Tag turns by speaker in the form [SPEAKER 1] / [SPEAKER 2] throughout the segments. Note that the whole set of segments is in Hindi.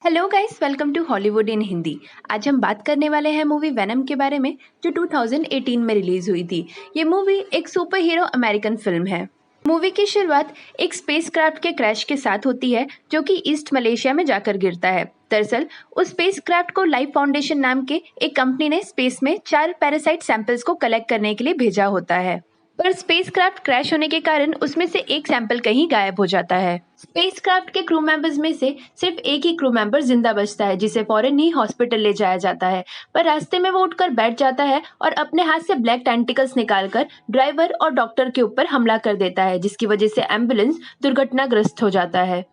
[SPEAKER 1] Hello guys, welcome to Hollywood in Hindi. आज हम बात करने वाले हैं मूवी वेनम के बारे में, जो 2018 में रिलीज हुई थी। ये मूवी एक सुपर हीरो अमेरिकन फिल्म है। मूवी की शुरुआत एक स्पेसक्राफ्ट के क्रैश के साथ होती है, जो कि ईस्ट मलेशिया में जाकर गिरता है। दरअसल उस स्पेसक्राफ्ट को लाइफ फाउंडेशन नाम के एक कंपनी ने स्पेस में 4 पैरासाइट सैंपल्स को कलेक्ट करने के लिए भेजा होता है। पर स्पेसक्राफ्ट क्रैश होने के कारण उसमें से एक सैंपल कहीं गायब हो जाता है। स्पेसक्राफ्ट के क्रू मेंबर्स में से सिर्फ एक ही क्रू मेंबर जिंदा बचता है, जिसे फौरन ही हॉस्पिटल ले जाया जाता है। पर रास्ते में वो उठकर बैठ जाता है और अपने हाथ से ब्लैक टेंटिकल्स निकालकर ड्राइवर और डॉक्टर के ऊपर हमला कर देता है, जिसकी वजह से एम्बुलेंस दुर्घटनाग्रस्त हो जाता है।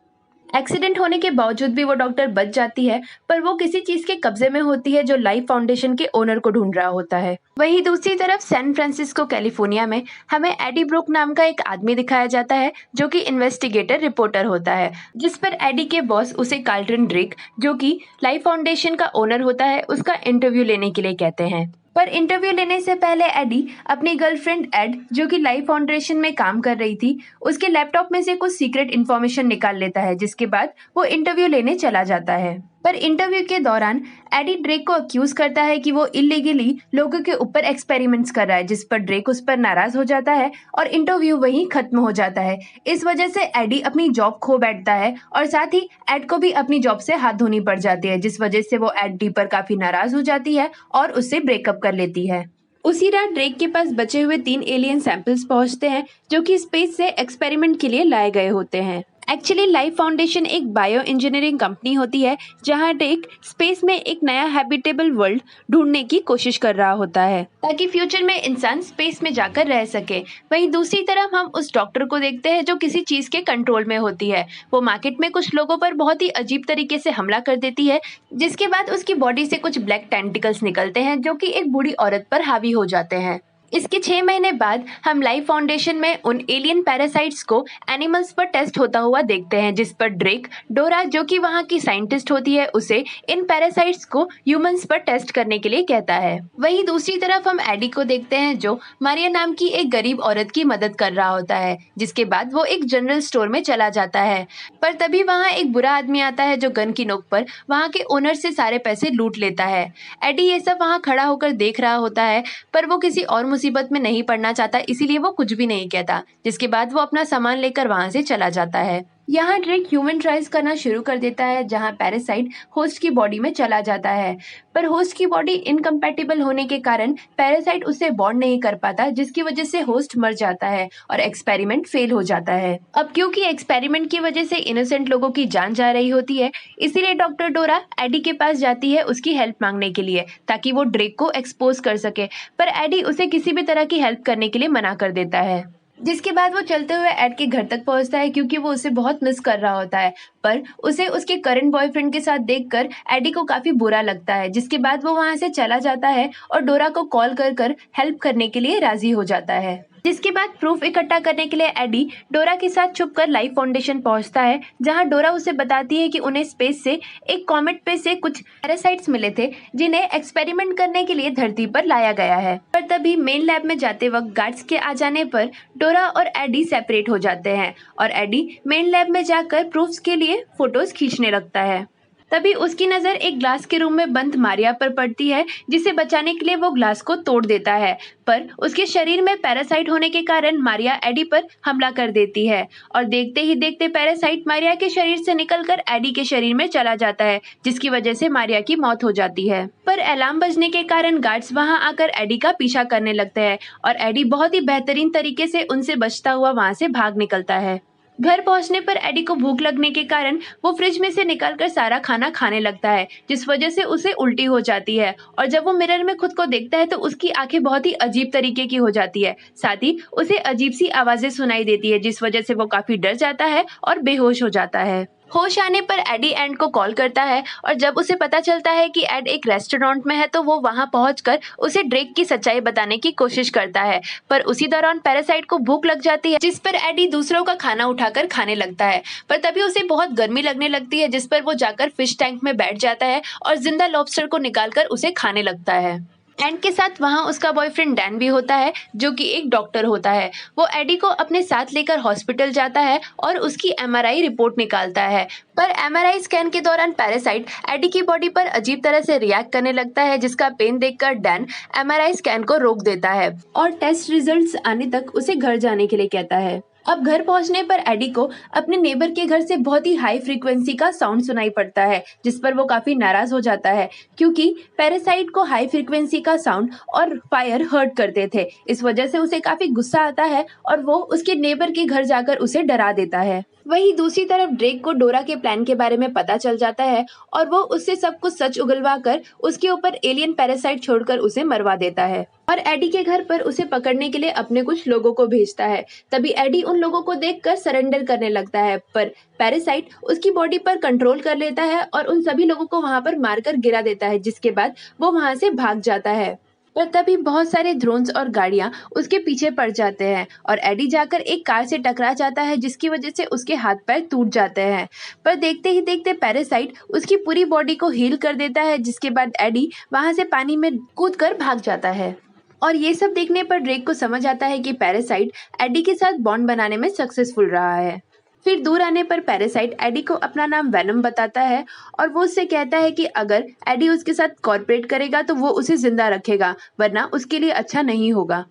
[SPEAKER 1] एक्सीडेंट होने के बावजूद भी वो डॉक्टर बच जाती है, पर वो किसी चीज के कब्जे में होती है जो लाइफ फाउंडेशन के ओनर को ढूंढ रहा होता है। वहीं दूसरी तरफ सैन फ्रांसिस्को कैलिफोर्निया में हमें एडी ब्रूक नाम का एक आदमी दिखाया जाता है, जो कि इन्वेस्टिगेटर रिपोर्टर होता है, जिस पर एडी के बॉस उसे कार्ल्टन ड्रेक, जो कि लाइफ फाउंडेशन का ओनर होता है, उसका इंटरव्यू लेने के लिए कहते हैं। पर इंटरव्यू लेने से पहले एडी अपनी गर्लफ्रेंड एड, जो कि लाइफ फाउंडेशन में काम कर रही थी, उसके लैपटॉप में से कुछ सीक्रेट इन्फॉर्मेशन निकाल लेता है, जिसके बाद वो इंटरव्यू लेने चला जाता है। पर इंटरव्यू के दौरान एडी ड्रेक को अक्यूज करता है कि वो इलीगली लोगों के ऊपर एक्सपेरिमेंट्स कर रहा है, जिस पर ड्रेक उस पर नाराज हो जाता है और इंटरव्यू वहीं खत्म हो जाता है। इस वजह से एडी अपनी जॉब खो बैठता है और साथ ही एड को भी अपनी जॉब से हाथ धोनी पड़ जाती है, जिस वजह से वो एडी पर काफी नाराज हो जाती है और उससे ब्रेकअप कर लेती है। उसी रात ड्रेक के पास बचे हुए 3 एलियन सैंपल्स पहुंचते हैं, जो कि स्पेस से एक्सपेरिमेंट के लिए लाए गए होते हैं। एक्चुअली लाइफ फाउंडेशन एक बायो इंजीनियरिंग कंपनी होती है, जहां ड्रेक स्पेस में एक नया हैबिटेबल वर्ल्ड ढूंढने की कोशिश कर रहा होता है, ताकि फ्यूचर में इंसान स्पेस में जाकर रह सके। वहीं दूसरी तरफ हम उस डॉक्टर को देखते हैं, जो किसी चीज के कंट्रोल में होती है। वो मार्केट में कुछ लोगों पर बहुत ही अजीब तरीके से हमला कर देती है, जिसके बाद उसकी बॉडी से कुछ ब्लैक टेंटिकल्स निकलते हैं, जो कि एक बूढ़ी औरत पर हावी हो जाते हैं। इसके 6 महीने बाद हम लाइफ फाउंडेशन में उन एलियन पैरासाइट्स को एनिमल्स पर टेस्ट होता हुआ देखते हैं, जिस पर ड्रेक डोरा, जो कि वहाँ की साइंटिस्ट होती है, उसे इन पैरासाइट्स को ह्यूमंस पर टेस्ट करने के लिए कहता है। वहीं दूसरी तरफ हम एडी को देखते हैं, जो मारिया नाम की एक गरीब औरत की मदद कर रहा होता है, जिसके बाद वो एक जनरल स्टोर में चला जाता है। पर तभी वहाँ एक बुरा आदमी आता है, जो गन की नोक पर वहाँ के ओनर से सारे पैसे लूट लेता है। एडी ये सब वहाँ खड़ा होकर देख रहा होता है, पर वो किसी और मुसीबत में नहीं पड़ना चाहता, इसीलिए वो कुछ भी नहीं कहता, जिसके बाद वो अपना सामान लेकर वहां से चला जाता है। यहाँ ड्रेक ह्यूमन ट्रायल्स करना शुरू कर देता है, जहाँ पैरासाइट होस्ट की बॉडी में चला जाता है। पर होस्ट की बॉडी इनकम्पैटिबल होने के कारण पैरासाइट उससे बॉन्ड नहीं कर पाता, जिसकी वजह से होस्ट मर जाता है और एक्सपेरिमेंट फेल हो जाता है। अब क्योंकि एक्सपेरिमेंट की वजह से इनोसेंट लोगों की जान जा रही होती है, इसीलिए डॉक्टर डोरा एडी के पास जाती है उसकी हेल्प मांगने के लिए, ताकि वो ड्रेक को एक्सपोज कर सके। पर एडी उसे किसी भी तरह की हेल्प करने के लिए मना कर देता है, जिसके बाद वो चलते हुए एड के घर तक पहुंचता है, क्योंकि वो उसे बहुत मिस कर रहा होता है। पर उसे उसके करंट बॉयफ्रेंड के साथ देखकर एडी को काफी बुरा लगता है, जिसके बाद वो वहां से चला जाता है और डोरा को कॉल कर हेल्प करने के लिए राजी हो जाता है। जिसके बाद प्रूफ इकट्ठा करने के लिए एडी डोरा के साथ छुपकर लाइफ फाउंडेशन पहुंचता है, जहां डोरा उसे बताती है कि उन्हें स्पेस से एक कॉमेट पे से कुछ पैरासाइट्स मिले थे, जिन्हें एक्सपेरिमेंट करने के लिए धरती पर लाया गया है। पर तभी मेन लैब में जाते वक्त गार्ड्स के आ जाने पर डोरा और एडी सेपरेट हो जाते हैं और एडी मेन लैब में जाकर प्रूफ्स के लिए फोटोज खींचने लगता है। तभी उसकी नजर एक ग्लास के रूम में बंद मारिया पर पड़ती है, जिसे बचाने के लिए वो ग्लास को तोड़ देता है। पर उसके शरीर में पैरासाइट होने के कारण मारिया एडी पर हमला कर देती है और देखते ही देखते पैरासाइट मारिया के शरीर से निकलकर एडी के शरीर में चला जाता है, जिसकी वजह से मारिया की मौत हो जाती है। पर अलार्म बजने के कारण गार्ड्स वहां आकर एडी का पीछा करने लगते हैं और एडी बहुत ही बेहतरीन तरीके से उनसे बचता हुआ वहां से भाग निकलता है। घर पहुंचने पर एडी को भूख लगने के कारण वो फ्रिज में से निकालकर सारा खाना खाने लगता है, जिस वजह से उसे उल्टी हो जाती है और जब वो मिरर में खुद को देखता है तो उसकी आंखें बहुत ही अजीब तरीके की हो जाती है। साथ ही उसे अजीब सी आवाजें सुनाई देती है, जिस वजह से वो काफी डर जाता है और बेहोश हो जाता है। होश आने पर एडी एड को कॉल करता है और जब उसे पता चलता है कि एड एक रेस्टोरेंट में है, तो वो वहां पहुंचकर उसे ड्रेक की सच्चाई बताने की कोशिश करता है। पर उसी दौरान पैरासाइट को भूख लग जाती है, जिस पर एडी दूसरों का खाना उठाकर खाने लगता है। पर तभी उसे बहुत गर्मी लगने लगती है, जिस पर वो जाकर फिश टैंक में बैठ जाता है और जिंदा लॉबस्टर को निकालकर उसे खाने लगता है। एंड के साथ वहाँ उसका बॉयफ्रेंड डैन भी होता है जो कि एक डॉक्टर होता है। वो एडी को अपने साथ लेकर हॉस्पिटल जाता है और उसकी एमआरआई रिपोर्ट निकालता है। पर एमआरआई स्कैन के दौरान पैरासाइट एडी की बॉडी पर अजीब तरह से रिएक्ट करने लगता है, जिसका पेन देखकर डैन एमआरआई स्कैन को रोक देता है और टेस्ट रिजल्ट्स आने तक उसे घर जाने के लिए कहता है। अब घर पहुंचने पर एडी को अपने नेबर के घर से बहुत ही हाई फ्रीक्वेंसी का साउंड सुनाई पड़ता है, जिस पर वो काफी नाराज हो जाता है क्योंकि पैरासाइट को हाई फ्रीक्वेंसी का साउंड और फायर हर्ट करते थे। इस वजह से उसे काफी गुस्सा आता है और वो उसके नेबर के घर जाकर उसे डरा देता है। वहीं दूसरी तरफ ड्रेक को डोरा के प्लान के बारे में पता चल जाता है और वो उससे सब कुछ सच उगलवा कर उसके ऊपर एलियन पैरासाइट छोड़कर उसे मरवा देता है और एडी के घर पर उसे पकड़ने के लिए अपने कुछ लोगों को भेजता है। तभी एडी उन लोगों को देखकर सरेंडर करने लगता है, पर पैरासाइट उसकी बॉडी पर कंट्रोल कर लेता है और उन सभी लोगों को वहां पर मारकर गिरा देता है, जिसके बाद वो वहां से भाग जाता है। पर तभी बहुत सारे ड्रोन्स और गाड़ियां उसके पीछे पड़ जाते हैं और एडी जाकर एक कार से टकरा जाता है, जिसकी वजह से उसके हाथ पैर टूट जाते हैं। पर देखते ही देखते पैरासाइट उसकी पूरी बॉडी को हील कर देता है, जिसके बाद एडी वहां से पानी में कूदकर भाग जाता है। और ये सब देखने पर ड्रेक को समझ आता है कि पैरासाइट एडी के साथ बॉन्ड बनाने में सक्सेसफुल रहा है। फिर दूर आने पर पैरासाइट एडी को अपना नाम वेनम बताता है और वो उससे कहता है कि अगर एडी उसके साथ कॉर्पोरेट करेगा तो वो उसे जिंदा रखेगा, वरना उसके लिए अच्छा नहीं होगा।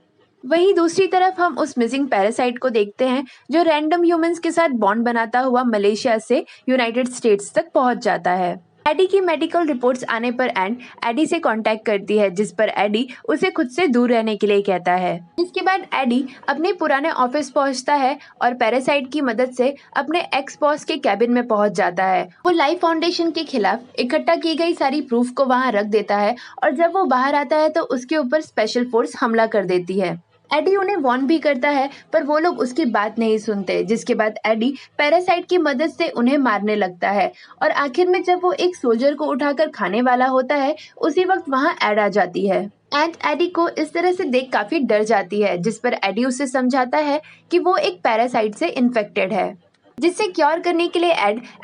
[SPEAKER 1] वहीं दूसरी तरफ हम उस मिसिंग पैरासाइट को देखते हैं जो रैंडम ह्यूमंस के साथ बॉन्ड बनाता हुआ मलेशिया से यूनाइटेड स्टेट्स तक पहुंच जाता है। एडी की मेडिकल रिपोर्ट्स आने पर एंड एडी से कांटेक्ट करती है, जिस पर एडी उसे खुद से दूर रहने के लिए कहता है। इसके बाद एडी अपने पुराने ऑफिस पहुंचता है और पैरासाइट की मदद से अपने एक्स बॉस के कैबिन में पहुंच जाता है। वो लाइफ फाउंडेशन के खिलाफ इकट्ठा की गई सारी प्रूफ को वहां रख देता है और जब वो बाहर आता है तो उसके ऊपर स्पेशल फोर्स हमला कर देती है। एडी उन्हें वार्न भी करता है पर वो लोग उसकी बात नहीं सुनते, जिसके बाद एडी पैरासाइट की मदद से उन्हें मारने लगता है और आखिर में जब वो एक सोल्जर को उठाकर खाने वाला होता है उसी वक्त वहां एड आ जाती है। एंड एडी को इस तरह से देख काफी डर जाती है, जिस पर एडी उसे समझाता है कि वो एक पैरासाइट से इन्फेक्टेड है, जिससे क्योर करने के लिए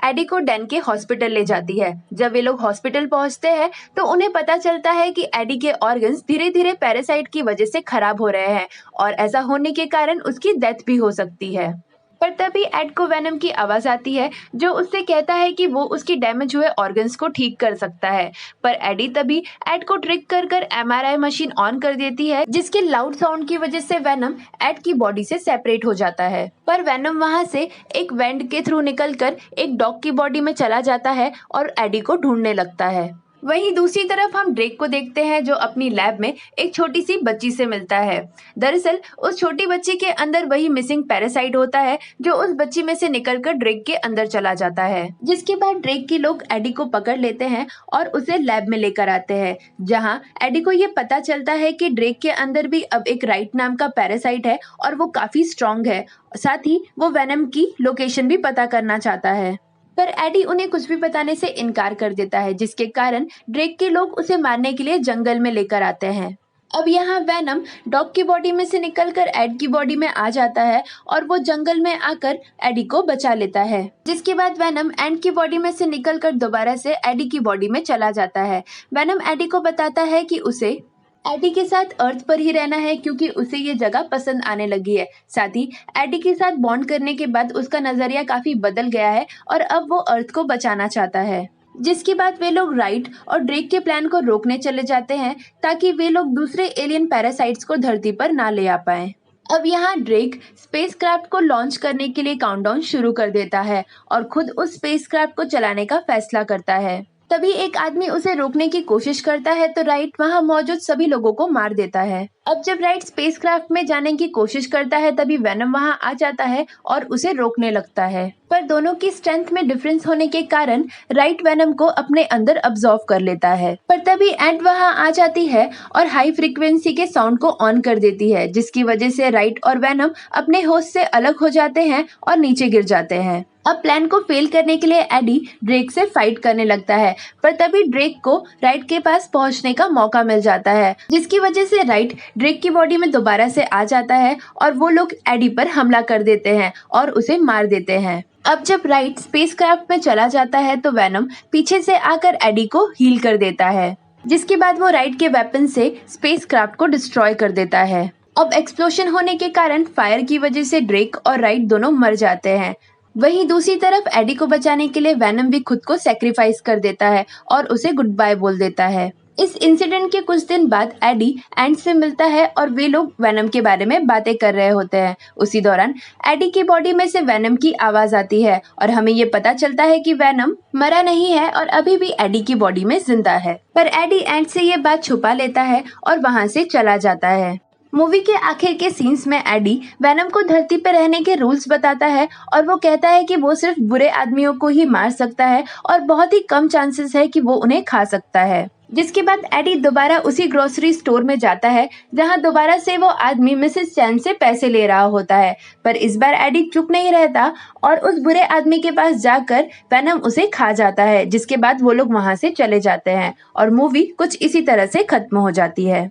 [SPEAKER 1] एडी को डैन के हॉस्पिटल ले जाती है। जब वे लोग हॉस्पिटल पहुंचते हैं तो उन्हें पता चलता है कि एडी के ऑर्गन्स धीरे धीरे पैरासाइट की वजह से खराब हो रहे हैं और ऐसा होने के कारण उसकी डेथ भी हो सकती है। पर तभी एड को वेनम की आवाज आती है जो उससे कहता है कि वो उसके डैमेज हुए ऑर्गन्स को ठीक कर सकता है। पर एडी तभी एड को ट्रिक कर कर एमआरआई मशीन ऑन कर देती है, जिसके लाउड साउंड की वजह से वेनम एड की बॉडी से सेपरेट हो जाता है। पर वेनम वहां से एक वेंट के थ्रू निकलकर एक डॉग की बॉडी में चला जाता है और एडी को ढूंढने लगता है। वहीं दूसरी तरफ हम ड्रेक को देखते हैं जो अपनी लैब में एक छोटी सी बच्ची से मिलता है। दरअसल उस छोटी बच्ची के अंदर वही मिसिंग पैरासाइट होता है जो उस बच्ची में से निकलकर ड्रेक के अंदर चला जाता है, जिसके बाद ड्रेक के लोग एडी को पकड़ लेते हैं और उसे लैब में लेकर आते हैं, जहां एडी को ये पता चलता है कि ड्रेक के अंदर भी अब एक राइट नाम का पैरासाइट है और वो काफी स्ट्रॉन्ग है। साथ ही वो वेनम की लोकेशन भी पता करना चाहता है, पर एडी उन्हें कुछ भी बताने से इनकार कर देता है, जिसके कारण ड्रेक के लोग उसे मारने के लिए जंगल में लेकर आते हैं। अब यहाँ वेनम डॉग की बॉडी में से निकलकर एड की बॉडी में आ जाता है और वो जंगल में आकर एडी को बचा लेता है, जिसके बाद वेनम एड की बॉडी में से निकलकर दोबारा से एडी की बॉडी में चला जाता है। वेनम एडी को बताता है कि उसे एडी के साथ अर्थ पर ही रहना है क्योंकि उसे ये जगह पसंद आने लगी है। साथ ही एडी के साथ बॉन्ड करने के बाद उसका नजरिया काफी बदल गया है और अब वो अर्थ को बचाना चाहता है, जिसके बाद वे लोग राइट और ड्रेक के प्लान को रोकने चले जाते हैं ताकि वे लोग दूसरे एलियन पैरासाइट्स को धरती पर ना ले आ पाए। अब यहाँ ड्रेक स्पेसक्राफ्ट को लॉन्च करने के लिए काउंटडाउन शुरू कर देता है और खुद उस स्पेसक्राफ्ट को चलाने का फैसला करता है। तभी एक आदमी उसे रोकने की कोशिश करता है तो राइट वहां मौजूद सभी लोगों को मार देता है। अब जब राइट स्पेसक्राफ्ट में जाने की कोशिश करता है तभी वेनम वहां आ जाता है और उसे रोकने लगता है, पर दोनों की स्ट्रेंथ में डिफरेंस होने के कारण राइट वेनम को अपने अंदर अब्सॉर्ब कर लेता है। पर तभी एंड वहां आ जाती है और हाई फ्रीक्वेंसी के साउंड को ऑन कर देती है, जिसकी वजह से राइट और वेनम अपने होस्ट से अलग हो जाते हैं और नीचे गिर जाते हैं। अब प्लान को फेल करने के लिए एडी ड्रेक से फाइट करने लगता है, पर तभी ड्रेक को राइट के पास पहुंचने का मौका मिल जाता है, जिसकी वजह से राइट ड्रेक की बॉडी में दोबारा से आ जाता है और वो लोग एडी पर हमला कर देते हैं और उसे मार देते हैं। अब जब राइट स्पेसक्राफ्ट में चला जाता है तो वेनम पीछे से आकर एडी को हील कर देता है। जिसके बाद वो राइट के वेपन से स्पेस क्राफ्ट को डिस्ट्रॉय कर देता है। अब एक्सप्लोशन होने के कारण फायर की वजह से ड्रेक और राइट दोनों मर जाते हैं। वहीं दूसरी तरफ एडी को बचाने के लिए वेनम भी खुद को सेक्रीफाइस कर देता है और उसे गुड बाय बोल देता है। इस इंसिडेंट के कुछ दिन बाद एडी एंड से मिलता है और वे लोग वेनम के बारे में बातें कर रहे होते हैं। उसी दौरान एडी की बॉडी में से वेनम की आवाज आती है और हमें ये पता चलता है कि वेनम मरा नहीं है और अभी भी एडी की बॉडी में जिंदा है। पर एडी एंड से ये बात छुपा लेता है और वहाँ से चला जाता है। मूवी के आखिर के सीन्स में एडी वेनम को धरती पर रहने के रूल्स बताता है और वो कहता है कि वो सिर्फ बुरे आदमियों को ही मार सकता है और बहुत ही कम चांसेस है कि वो उन्हें खा सकता है। जिसके बाद एडी दोबारा उसी ग्रोसरी स्टोर में जाता है जहां दोबारा से वो आदमी मिसेस चैन से पैसे ले रहा होता है। पर इस बार एडी चुप नहीं रहता और उस बुरे आदमी के पास जाकर वेनम उसे खा जाता है, जिसके बाद वो लोग वहां से चले जाते हैं और मूवी कुछ इसी तरह से खत्म हो जाती है।